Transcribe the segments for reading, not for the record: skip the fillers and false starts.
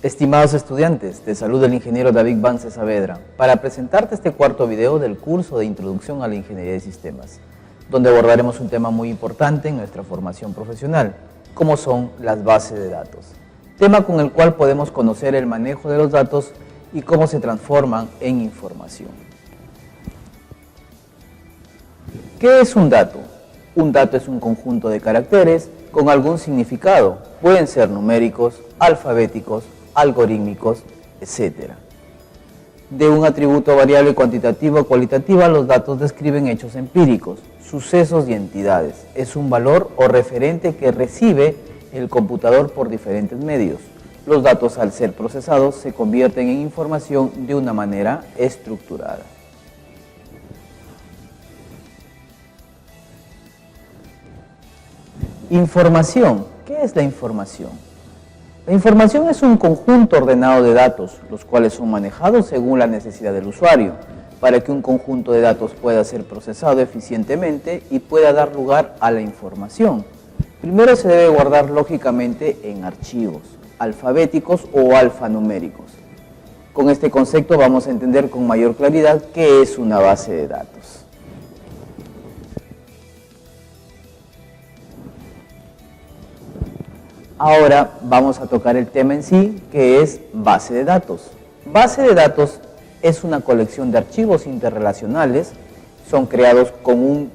Estimados estudiantes, te saluda el ingeniero David Vance Saavedra para presentarte este cuarto video del curso de Introducción a la Ingeniería de Sistemas, donde abordaremos un tema muy importante en nuestra formación profesional, como son las bases de datos, tema con el cual podemos conocer el manejo de los datos y cómo se transforman en información. ¿Qué es un dato? Un dato es un conjunto de caracteres con algún significado, pueden ser numéricos, alfabéticos, algorítmicos, etc. De un atributo variable cuantitativa o cualitativa, los datos describen hechos empíricos, sucesos y entidades. Es un valor o referente que recibe el computador por diferentes medios. Los datos, al ser procesados, se convierten en información de una manera estructurada. Información. ¿Qué es la información? La información es un conjunto ordenado de datos, los cuales son manejados según la necesidad del usuario, para que un conjunto de datos pueda ser procesado eficientemente y pueda dar lugar a la información. Primero se debe guardar lógicamente en archivos, alfabéticos o alfanuméricos. Con este concepto vamos a entender con mayor claridad qué es una base de datos. Ahora vamos a tocar el tema en sí, que es base de datos. Base de datos es una colección de archivos interrelacionales, son creados con un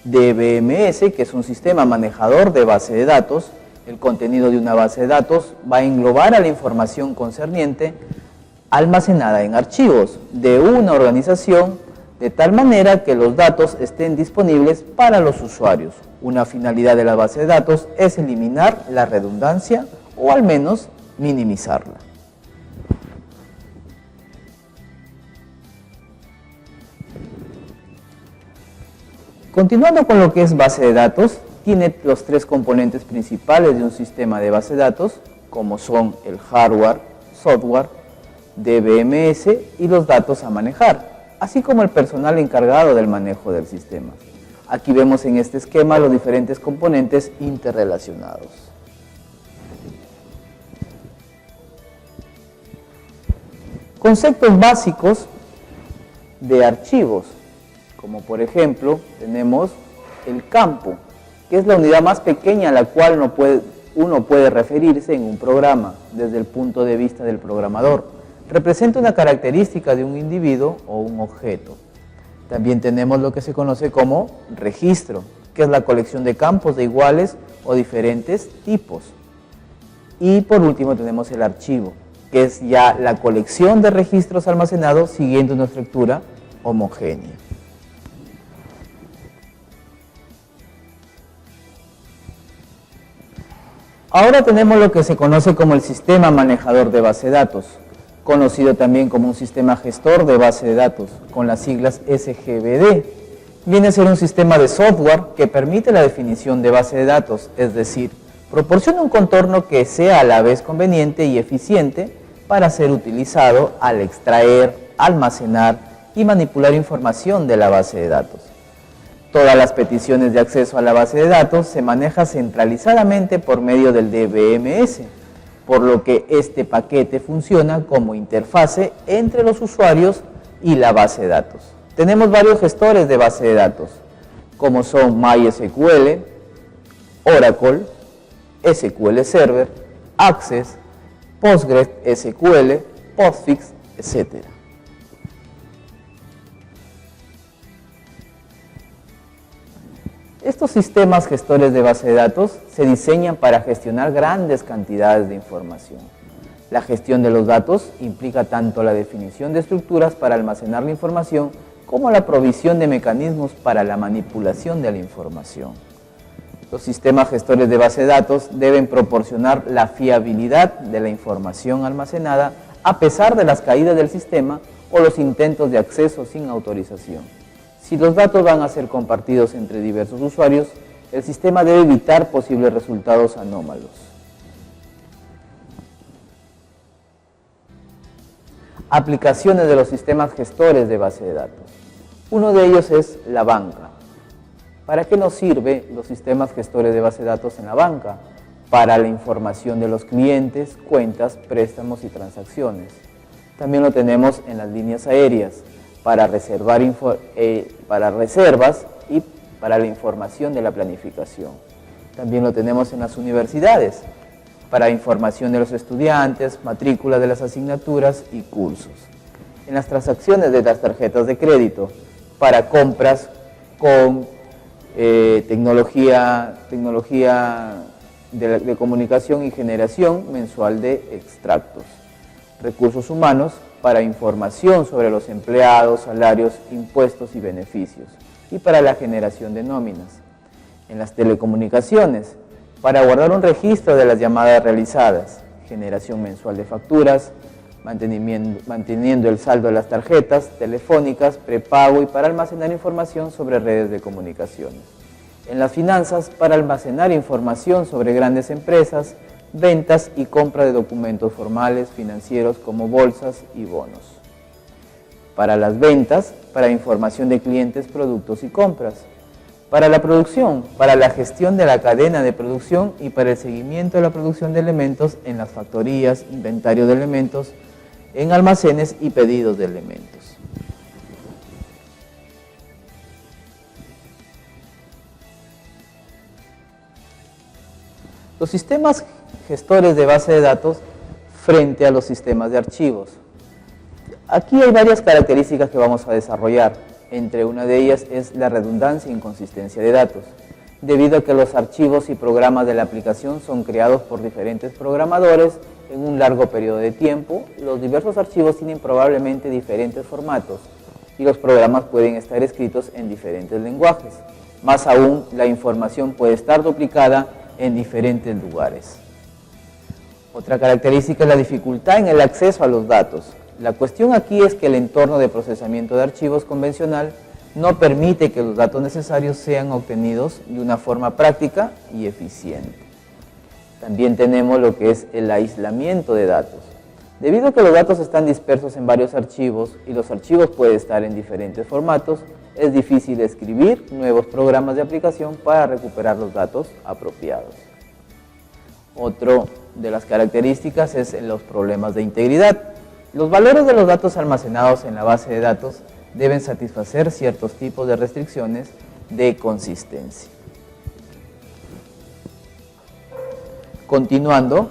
DBMS, que es un sistema manejador de base de datos. El contenido de una base de datos va a englobar a la información concerniente almacenada en archivos de una organización, de tal manera que los datos estén disponibles para los usuarios. Una finalidad de la base de datos es eliminar la redundancia o al menos minimizarla. Continuando con lo que es base de datos, tiene los tres componentes principales de un sistema de base de datos, como son el hardware, software, DBMS y los datos a manejar, así como el personal encargado del manejo del sistema. Aquí vemos en este esquema los diferentes componentes interrelacionados. Conceptos básicos de archivos, como por ejemplo tenemos el campo, que es la unidad más pequeña a la cual uno puede referirse en un programa desde el punto de vista del programador. Representa una característica de un individuo o un objeto. También tenemos lo que se conoce como registro, que es la colección de campos de iguales o diferentes tipos. Y por último tenemos el archivo, que es ya la colección de registros almacenados siguiendo una estructura homogénea. Ahora tenemos lo que se conoce como el sistema manejador de base de datos, conocido también como un sistema gestor de base de datos, con las siglas SGBD. Viene a ser un sistema de software que permite la definición de base de datos, es decir, proporciona un contorno que sea a la vez conveniente y eficiente para ser utilizado al extraer, almacenar y manipular información de la base de datos. Todas las peticiones de acceso a la base de datos se manejan centralizadamente por medio del DBMS, por lo que este paquete funciona como interfase entre los usuarios y la base de datos. Tenemos varios gestores de base de datos, como son MySQL, Oracle, SQL Server, Access, PostgreSQL, Postfix, etc. Estos sistemas gestores de base de datos se diseñan para gestionar grandes cantidades de información. La gestión de los datos implica tanto la definición de estructuras para almacenar la información como la provisión de mecanismos para la manipulación de la información. Los sistemas gestores de base de datos deben proporcionar la fiabilidad de la información almacenada a pesar de las caídas del sistema o los intentos de acceso sin autorización. Si los datos van a ser compartidos entre diversos usuarios, el sistema debe evitar posibles resultados anómalos. Aplicaciones de los sistemas gestores de base de datos. Uno de ellos es la banca. ¿Para qué nos sirven los sistemas gestores de base de datos en la banca? para la información de los clientes, cuentas, préstamos y transacciones. También lo tenemos en las líneas aéreas para reservas y para la información de la planificación. También lo tenemos en las universidades para información de los estudiantes, matrícula de las asignaturas y cursos. En las transacciones de las tarjetas de crédito para compras con tecnología de comunicación y generación mensual de extractos. Recursos humanos para información sobre los empleados, salarios, impuestos y beneficios. Y para la generación de nóminas. En las telecomunicaciones, para guardar un registro de las llamadas realizadas, generación mensual de facturas, manteniendo el saldo de las tarjetas telefónicas, prepago y para almacenar información sobre redes de comunicaciones. En las finanzas, para almacenar información sobre grandes empresas, ventas y compra de documentos formales financieros como bolsas y bonos. Para las ventas, para información de clientes, productos y compras. Para la producción, para la gestión de la cadena de producción y para el seguimiento de la producción de elementos en las factorías, inventario de elementos, en almacenes y pedidos de elementos. Los sistemas gestores de base de datos frente a los sistemas de archivos. Aquí hay varias características que vamos a desarrollar. Entre una de ellas es la redundancia e inconsistencia de datos, debido a que los archivos y programas de la aplicación son creados por diferentes programadores en un largo periodo de tiempo. Los diversos archivos tienen probablemente diferentes formatos y los programas pueden estar escritos en diferentes lenguajes. Más aún, la información puede estar duplicada en diferentes lugares. Otra característica es la dificultad en el acceso a los datos. La cuestión aquí es que el entorno de procesamiento de archivos convencional no permite que los datos necesarios sean obtenidos de una forma práctica y eficiente. También tenemos lo que es el aislamiento de datos. Debido a que los datos están dispersos en varios archivos y los archivos pueden estar en diferentes formatos, es difícil escribir nuevos programas de aplicación para recuperar los datos apropiados. Otro de las características es los problemas de integridad. Los valores de los datos almacenados en la base de datos deben satisfacer ciertos tipos de restricciones de consistencia. Continuando,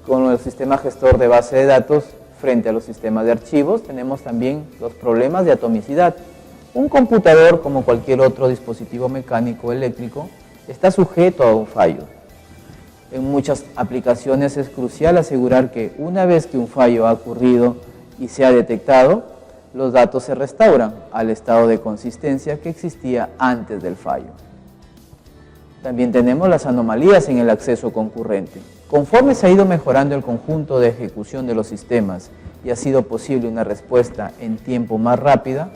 con el sistema gestor de base de datos frente a los sistemas de archivos, tenemos también los problemas de atomicidad. Un computador, como cualquier otro dispositivo mecánico o eléctrico, está sujeto a un fallo. En muchas aplicaciones es crucial asegurar que una vez que un fallo ha ocurrido y se ha detectado, los datos se restauran al estado de consistencia que existía antes del fallo. También tenemos las anomalías en el acceso concurrente. Conforme se ha ido mejorando el conjunto de ejecución de los sistemas y ha sido posible una respuesta en tiempo más rápida,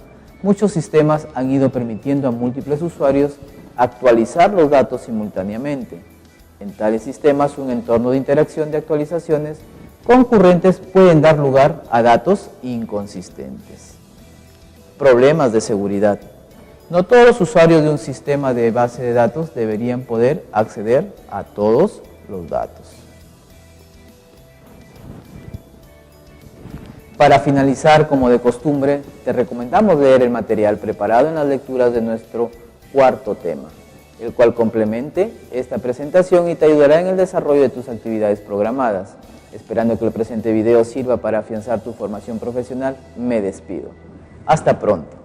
muchos sistemas han ido permitiendo a múltiples usuarios actualizar los datos simultáneamente. En tales sistemas, un entorno de interacción de actualizaciones concurrentes pueden dar lugar a datos inconsistentes. Problemas de seguridad. No todos los usuarios de un sistema de base de datos deberían poder acceder a todos los datos. Para finalizar, como de costumbre, te recomendamos leer el material preparado en las lecturas de nuestro cuarto tema, el cual complemente esta presentación y te ayudará en el desarrollo de tus actividades programadas. Esperando que el presente video sirva para afianzar tu formación profesional, me despido. Hasta pronto.